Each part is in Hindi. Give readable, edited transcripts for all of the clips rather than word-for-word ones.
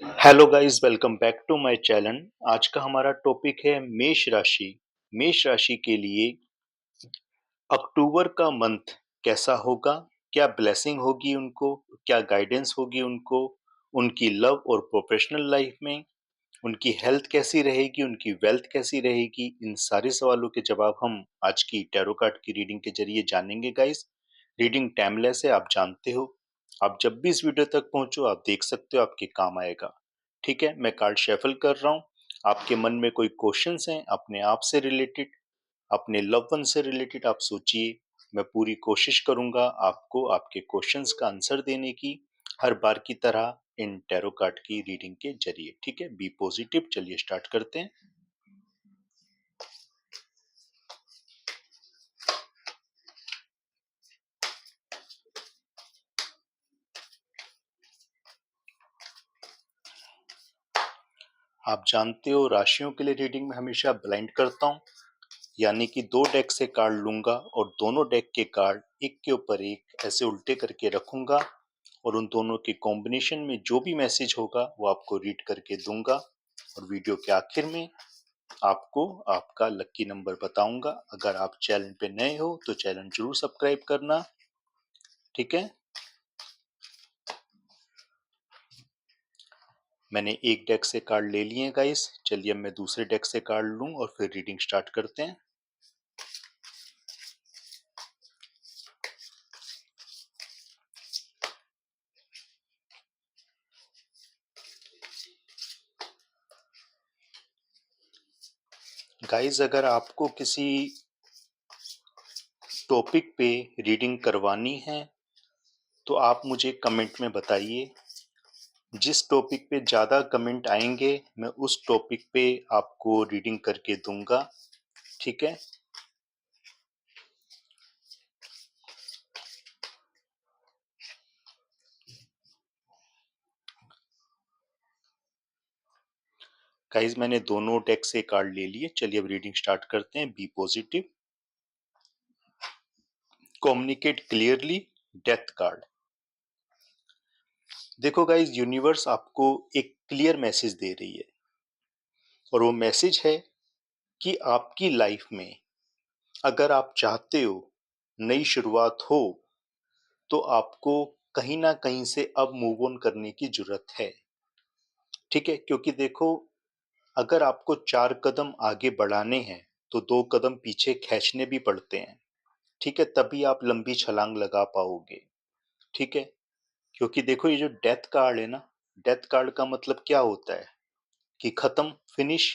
Hello guys, welcome back to my channel. आज का हमारा टॉपिक है मेष राशि। मेष राशि के लिए अक्टूबर का मंथ कैसा होगा, क्या ब्लेसिंग होगी उनको, क्या गाइडेंस होगी उनको, उनकी लव और प्रोफेशनल लाइफ में, उनकी हेल्थ कैसी रहेगी, उनकी वेल्थ कैसी रहेगी। इन सारे सवालों के जवाब हम आज की टैरो कार्ड की रीडिंग के जरिए जानेंगे गाइस। रीडिंग टाइमलेस है, आप जानते हो। आप जब भी इस वीडियो तक पहुंचो आप देख सकते हो, आपके काम आएगा। ठीक है, मैं कार्ड शेफल कर रहा हूँ। आपके मन में कोई क्वेश्चंस हैं अपने आप से रिलेटेड, अपने लव वन से रिलेटेड, आप सोचिए। मैं पूरी कोशिश करूंगा आपको आपके क्वेश्चंस का आंसर देने की, हर बार की तरह इन टैरो कार्ड की रीडिंग के जरिए। ठीक है, बी पॉजिटिव। चलिए स्टार्ट करते हैं। आप जानते हो राशियों के लिए रीडिंग में हमेशा ब्लाइंड करता हूँ, यानी कि दो डेक से कार्ड लूंगा और दोनों डेक के कार्ड एक के ऊपर एक ऐसे उल्टे करके रखूंगा और उन दोनों के कॉम्बिनेशन में जो भी मैसेज होगा वो आपको रीड करके दूंगा। और वीडियो के आखिर में आपको आपका लकी नंबर बताऊंगा। अगर आप चैनल पे नए हो तो चैनल जरूर सब्सक्राइब करना। ठीक है, मैंने एक डेक से कार्ड ले लिए गाइस। चलिए अब मैं दूसरे डेक से कार्ड लूं और फिर रीडिंग स्टार्ट करते हैं। गाइस, अगर आपको किसी टॉपिक पे रीडिंग करवानी है तो आप मुझे कमेंट में बताइए। जिस टॉपिक पे ज़्यादा कमेंट आएंगे मैं उस टॉपिक पे आपको रीडिंग करके दूंगा। ठीक है, गाइस मैंने दोनों डेक से कार्ड ले लिए। चलिए अब रीडिंग स्टार्ट करते हैं। Be positive, communicate clearly, death card. देखो गाइस, यूनिवर्स आपको एक क्लियर मैसेज दे रही है और वो मैसेज है कि आपकी लाइफ में अगर आप चाहते हो नई शुरुआत हो तो आपको कहीं ना कहीं से अब मूव ऑन करने की जरूरत है। ठीक है, क्योंकि देखो, अगर आपको 4 कदम आगे बढ़ाने हैं तो 2 कदम पीछे खींचने भी पड़ते हैं। ठीक है, तभी आप लंबी छलांग लगा पाओगे। ठीक है, क्योंकि देखो ये जो डेथ कार्ड है ना, डेथ कार्ड का मतलब क्या होता है कि खत्म, फिनिश।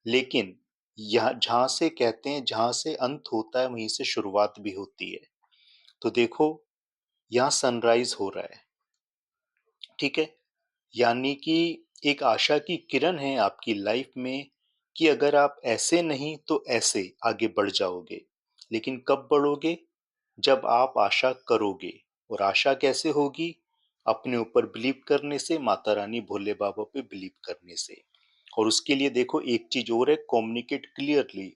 लेकिन यहाँ जहां से कहते हैं जहां से अंत होता है वहीं से शुरुआत भी होती है। तो देखो, यहाँ सनराइज हो रहा है। ठीक है, यानी कि एक आशा की किरण है आपकी लाइफ में कि अगर आप ऐसे नहीं तो ऐसे आगे बढ़ जाओगे। लेकिन कब बढ़ोगे? जब आप आशा करोगे। और आशा कैसे होगी? अपने ऊपर बिलीव करने से, माता रानी भोले बाबा पे बिलीव करने से। और उसके लिए देखो एक चीज और है, कम्युनिकेट क्लियरली।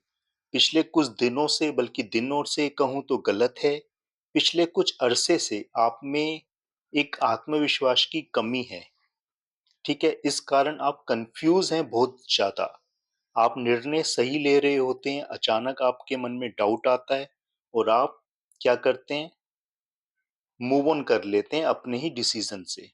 पिछले कुछ दिनों से, बल्कि दिनों से कहूं तो गलत है, पिछले कुछ अरसे से आप में एक आत्मविश्वास की कमी है। ठीक है, इस कारण आप कंफ्यूज हैं बहुत ज्यादा। आप निर्णय सही ले रहे होते हैं, अचानक आपके मन में डाउट आता है और आप क्या करते हैं, मूव ऑन कर लेते हैं अपने ही डिसीजन से।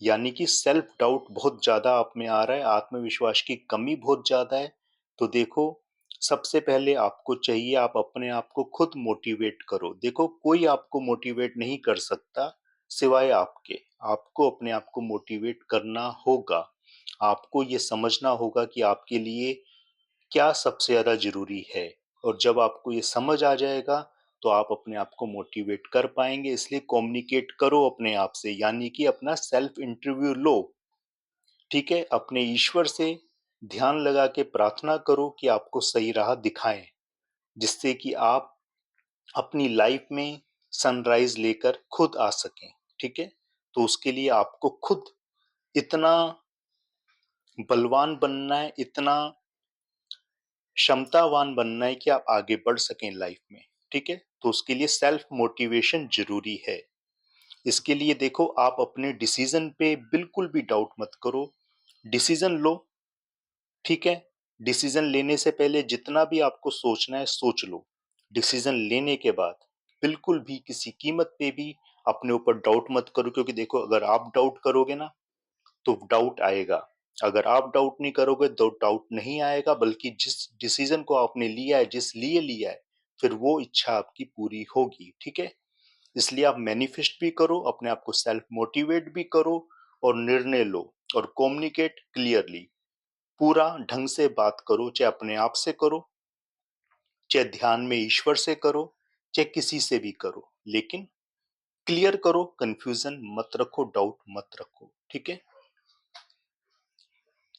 यानी कि सेल्फ डाउट बहुत ज्यादा आप में आ रहा है, आत्मविश्वास की कमी बहुत ज्यादा है। तो देखो, सबसे पहले आपको चाहिए आप अपने आप को खुद मोटिवेट करो। देखो, कोई आपको मोटिवेट नहीं कर सकता सिवाय आपके। आपको अपने आप को मोटिवेट करना होगा। आपको ये समझना होगा कि आपके लिए क्या सबसे ज्यादा जरूरी है। और जब आपको ये समझ आ जाएगा तो आप अपने आप को मोटिवेट कर पाएंगे। इसलिए कम्युनिकेट करो अपने आप से, यानी कि अपना सेल्फ इंटरव्यू लो। ठीक है, अपने ईश्वर से ध्यान लगा के प्रार्थना करो कि आपको सही राह दिखाएं, जिससे कि आप अपनी लाइफ में सनराइज लेकर खुद आ सकें। ठीक है, तो उसके लिए आपको खुद इतना बलवान बनना है, इतना क्षमतावान बनना है कि आप आगे बढ़ सकें लाइफ में। ठीक है, तो उसके लिए सेल्फ मोटिवेशन जरूरी है। इसके लिए देखो, आप अपने डिसीजन पे बिल्कुल भी डाउट मत करो, डिसीजन लो। ठीक है, डिसीजन लेने से पहले जितना भी आपको सोचना है सोच लो। डिसीजन लेने के बाद बिल्कुल भी किसी कीमत पे भी अपने ऊपर डाउट मत करो, क्योंकि देखो, अगर आप डाउट करोगे ना तो डाउट आएगा। अगर आप डाउट नहीं करोगे तो डाउट नहीं आएगा, बल्कि जिस डिसीजन को आपने लिया है, जिस लिए लिया है, फिर वो इच्छा आपकी पूरी होगी। ठीक है, इसलिए आप मैनिफेस्ट भी करो, अपने आप को सेल्फ मोटिवेट भी करो, और निर्णय लो, और कम्युनिकेट क्लियरली। पूरा ढंग से बात करो, चाहे अपने आप से करो, चाहे ध्यान में ईश्वर से करो, चाहे किसी से भी करो, लेकिन क्लियर करो, कंफ्यूजन मत रखो, डाउट मत रखो। ठीक है,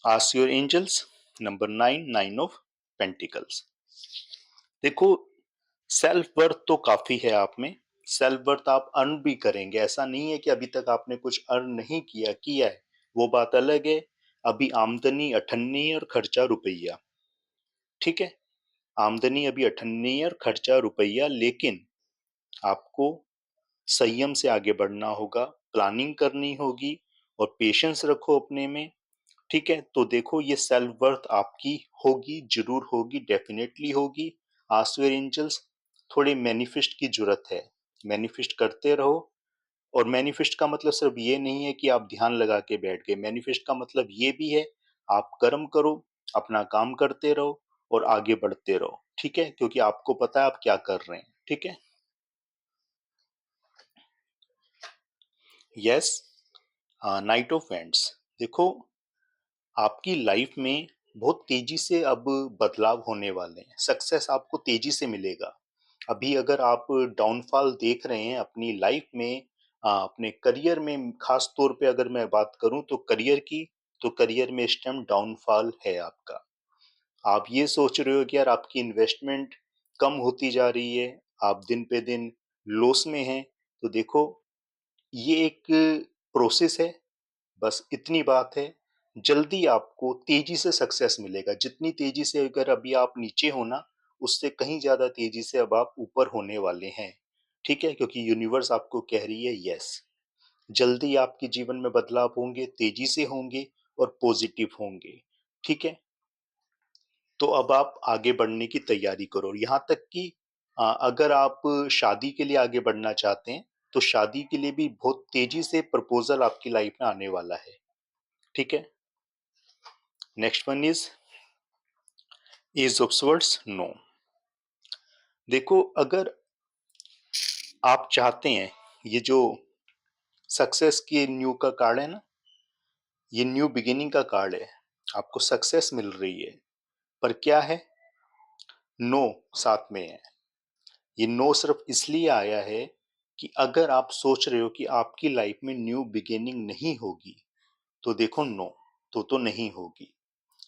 ask your angels. Number 9, 9 of pentacles. देखो, सेल्फ वर्थ तो काफी है आप में। सेल्फ वर्थ आप अर्न भी करेंगे, ऐसा नहीं है कि अभी तक आपने कुछ अर्न नहीं किया, किया है, वो बात अलग है। अभी आमदनी अठन्नी और खर्चा रुपया। ठीक है, आमदनी अभी अठन्नी और खर्चा रुपया, लेकिन आपको संयम से आगे बढ़ना होगा, प्लानिंग करनी होगी, और पेशेंस रखो अपने में। ठीक है, तो देखो, ये सेल्फ वर्थ आपकी होगी, जरूर होगी, डेफिनेटली होगी। Ask your angels. थोड़े मैनिफेस्ट की जरूरत है, मैनिफेस्ट करते रहो। और मैनिफेस्ट का मतलब सिर्फ ये नहीं है कि आप ध्यान लगा के बैठ गए, मैनिफेस्ट का मतलब ये भी है, आप कर्म करो, अपना काम करते रहो, और आगे बढ़ते रहो। ठीक है, क्योंकि आपको पता है आप क्या कर रहे हैं। ठीक है, यस। Night of ends. देखो, आपकी लाइफ में बहुत तेजी से अब बदलाव होने वाले हैं, सक्सेस आपको तेजी से मिलेगा। अभी अगर आप डाउनफॉल देख रहे हैं अपनी लाइफ में, अपने करियर में, खास तौर पे अगर मैं बात करूं तो करियर की, तो करियर में इस टाइम डाउनफॉल है आपका। आप ये सोच रहे हो कि यार आपकी इन्वेस्टमेंट कम होती जा रही है, आप दिन पे दिन लॉस में हैं। तो देखो, ये एक प्रोसेस है, बस इतनी बात है। जल्दी आपको तेजी से सक्सेस मिलेगा, जितनी तेजी से अगर अभी आप नीचे हो ना, उससे कहीं ज्यादा तेजी से अब आप ऊपर होने वाले हैं। ठीक है, क्योंकि यूनिवर्स आपको कह रही है यस, जल्दी आपके जीवन में बदलाव होंगे, तेजी से होंगे, और पॉजिटिव होंगे। ठीक है, तो अब आप आगे बढ़ने की तैयारी करो, यहाँ तक कि अगर आप शादी के लिए आगे बढ़ना चाहते हैं, तो शादी के लिए भी बहुत तेजी से प्रपोजल आपकी लाइफ में आने वाला है। ठीक है, next one is ace of swords, no. देखो, अगर आप चाहते हैं, ये जो सक्सेस की न्यू का कार्ड है ना, ये न्यू बिगिनिंग का कार्ड है। आपको सक्सेस मिल रही है, पर क्या है, नो साथ में है। ये नो सिर्फ इसलिए आया है कि अगर आप सोच रहे हो कि आपकी लाइफ में न्यू बिगिनिंग नहीं होगी, तो देखो, नो तो नहीं होगी।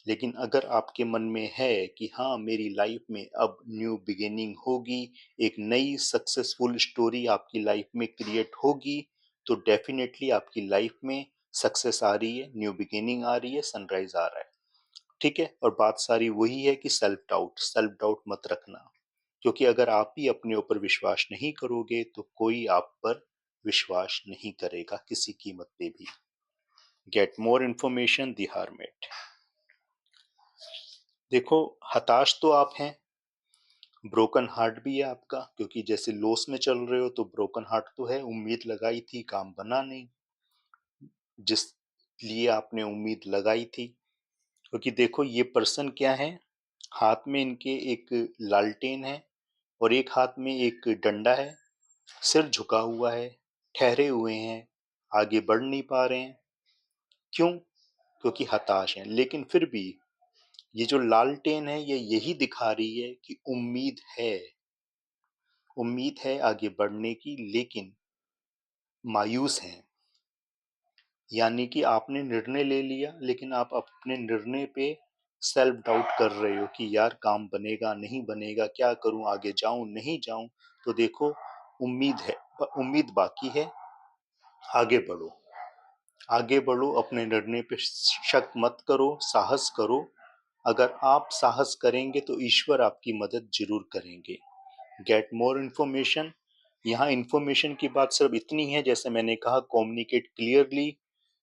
लेकिन अगर आपके मन में है कि हाँ, मेरी लाइफ में अब न्यू बिगिनिंग होगी, एक नई सक्सेसफुल स्टोरी आपकी लाइफ में क्रिएट होगी, तो डेफिनेटली आपकी लाइफ में सक्सेस आ रही है, न्यू बिगिनिंग आ रही है, सनराइज आ रहा है। ठीक है, और बात सारी वही है कि सेल्फ डाउट मत रखना, क्योंकि अगर आप ही अपने ऊपर विश्वास नहीं करोगे तो कोई आप पर विश्वास नहीं करेगा किसी कीमत पे भी। Get more information, the hermit. देखो, हताश तो आप हैं, ब्रोकन हार्ट भी है आपका, क्योंकि जैसे लॉस में चल रहे हो, तो ब्रोकन हार्ट तो है, उम्मीद लगाई थी, काम बना नहीं, जिस लिए आपने उम्मीद लगाई थी। क्योंकि देखो, ये पर्सन क्या है, हाथ में इनके एक लालटेन है, और एक हाथ में एक डंडा है, सिर झुका हुआ है, ठहरे हुए हैं, आगे बढ़ नहीं पा रहे हैं। क्यों? क्योंकि हताश हैं। लेकिन फिर भी ये जो लालटेन है, ये यही दिखा रही है कि उम्मीद है, उम्मीद है आगे बढ़ने की, लेकिन मायूस हैं। यानी कि आपने निर्णय ले लिया, लेकिन आप अपने निर्णय पे सेल्फ डाउट कर रहे हो कि यार काम बनेगा नहीं बनेगा, क्या करूं, आगे जाऊं नहीं जाऊं। तो देखो, उम्मीद है, उम्मीद बाकी है, आगे बढ़ो, आगे बढ़ो, अपने निर्णय पे शक मत करो, साहस करो। अगर आप साहस करेंगे तो ईश्वर आपकी मदद जरूर करेंगे। गेट मोर इन्फॉर्मेशन, यहाँ इंफॉर्मेशन की बात सिर्फ इतनी है, जैसे मैंने कहा, कम्युनिकेट क्लियरली,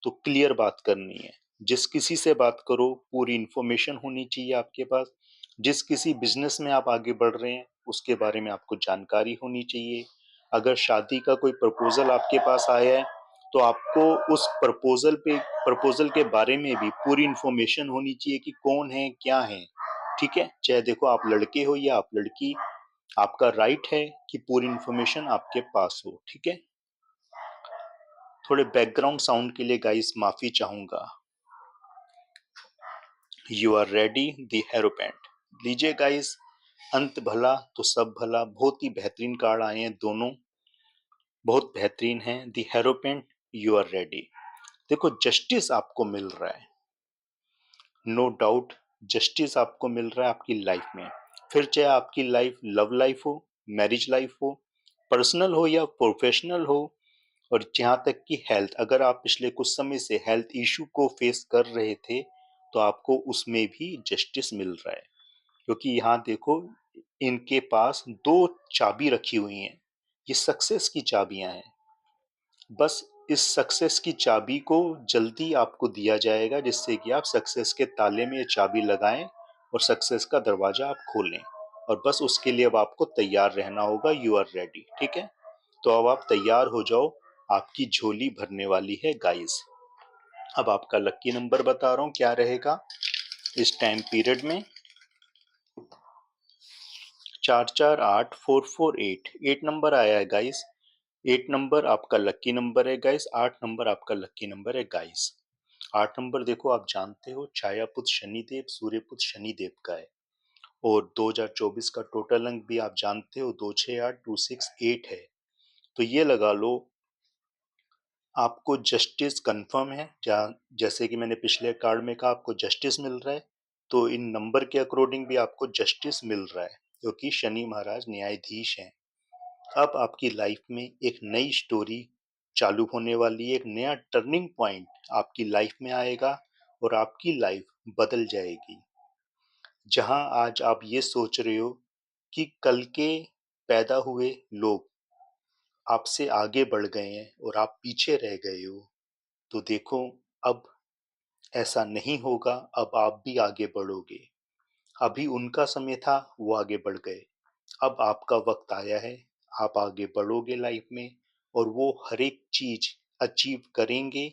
तो क्लियर बात करनी है। जिस किसी से बात करो पूरी इंफॉर्मेशन होनी चाहिए आपके पास। जिस किसी बिजनेस में आप आगे बढ़ रहे हैं उसके बारे में आपको जानकारी होनी चाहिए। अगर शादी का कोई प्रपोजल आपके पास आया है तो आपको उस प्रपोजल के बारे में भी पूरी इंफॉर्मेशन होनी चाहिए कि कौन है, क्या है। ठीक है, चाहे देखो आप लड़के हो या आप लड़की, आपका राइट है कि पूरी इंफॉर्मेशन आपके पास हो। ठीक है, थोड़े बैकग्राउंड साउंड के लिए गाइस माफी चाहूंगा। यू आर रेडी दी हेरोपेंट। लीजिए गाइस, अंत भला तो सब भला, बहुत ही बेहतरीन कार्ड आए हैं दोनों, बहुत बेहतरीन हैं। दी हेरोपेंट, यू आर रेडी। देखो जस्टिस आपको मिल रहा है, नो डाउट जस्टिस आपको मिल रहा है आपकी लाइफ में। फिर चाहे आपकी लाइफ लव लाइफ हो, मैरिज लाइफ हो, पर्सनल हो या प्रोफेशनल हो, और जहाँ तक कि हेल्थ, अगर आप पिछले कुछ समय से हेल्थ इशू को फेस कर रहे थे तो आपको उसमें भी जस्टिस मिल रहा है। क्योंकि यहाँ देखो, इनके पास दो चाबी रखी हुई हैं, ये सक्सेस की चाबियां हैं। बस इस सक्सेस की चाबी को जल्दी आपको दिया जाएगा, जिससे कि आप सक्सेस के ताले में ये चाबी लगाएं और सक्सेस का दरवाजा आप खोलें। और बस उसके लिए अब आपको तैयार रहना होगा। You are ready. ठीक है, तो अब आप तैयार हो जाओ, आपकी झोली भरने वाली है गाइस। अब आपका लकी नंबर बता रहा हूं क्या रहेगा इस टाइम पीरियड में। 448448, 8 नंबर आया है गाइस। 8 नंबर आपका लकी नंबर है गाइस। 8 नंबर आपका लकी नंबर है गाइस। 8 नंबर देखो, आप जानते हो छायापुत्र शनिदेव, सूर्यपुत्र शनिदेव का है। और 2024 का टोटल अंक भी आप जानते हो, 268268 है। तो ये लगा लो, आपको जस्टिस कंफर्म है। जैसे कि मैंने पिछले कार्ड में कहा आपको जस्टिस मिल रहा है, तो इन नंबर के अकॉर्डिंग भी आपको जस्टिस मिल रहा है, क्योंकि शनि महाराज न्यायाधीश हैं। अब आपकी लाइफ में एक नई स्टोरी चालू होने वाली है, एक नया टर्निंग पॉइंट आपकी लाइफ में आएगा और आपकी लाइफ बदल जाएगी। जहां आज आप ये सोच रहे हो कि कल के पैदा हुए लोग आपसे आगे बढ़ गए हैं और आप पीछे रह गए हो, तो देखो अब ऐसा नहीं होगा। अब आप भी आगे बढ़ोगे। अभी उनका समय था, वो आगे बढ़ गए। अब आपका वक्त आया है, आप आगे बढ़ोगे लाइफ में, और वो हर एक चीज अचीव करेंगे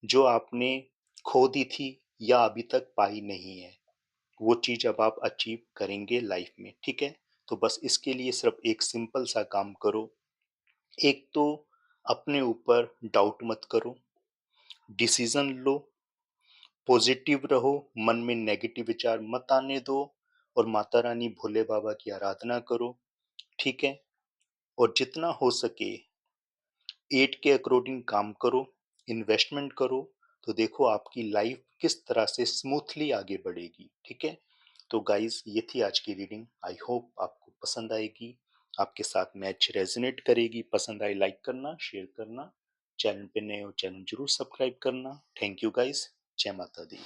जो आपने खो दी थी या अभी तक पाई नहीं है। वो चीज अब आप अचीव करेंगे लाइफ में। ठीक है, तो बस इसके लिए सिर्फ एक सिंपल सा काम करो। एक तो अपने ऊपर डाउट मत करो, डिसीजन लो, पॉजिटिव रहो, मन में नेगेटिव विचार मत आने दो, और माता रानी भोले बाबा की आराधना करो। ठीक है, और जितना हो सके एट के अकॉर्डिंग काम करो, इन्वेस्टमेंट करो, तो देखो आपकी लाइफ किस तरह से स्मूथली आगे बढ़ेगी। ठीक है, तो गाइस ये थी आज की रीडिंग। आई होप आपको पसंद आएगी, आपके साथ मैच रेजोनेट करेगी। पसंद आई लाइक करना, शेयर करना, चैनल पे नए हो चैनल जरूर सब्सक्राइब करना। थैंक यू गाइस, जय माता दी।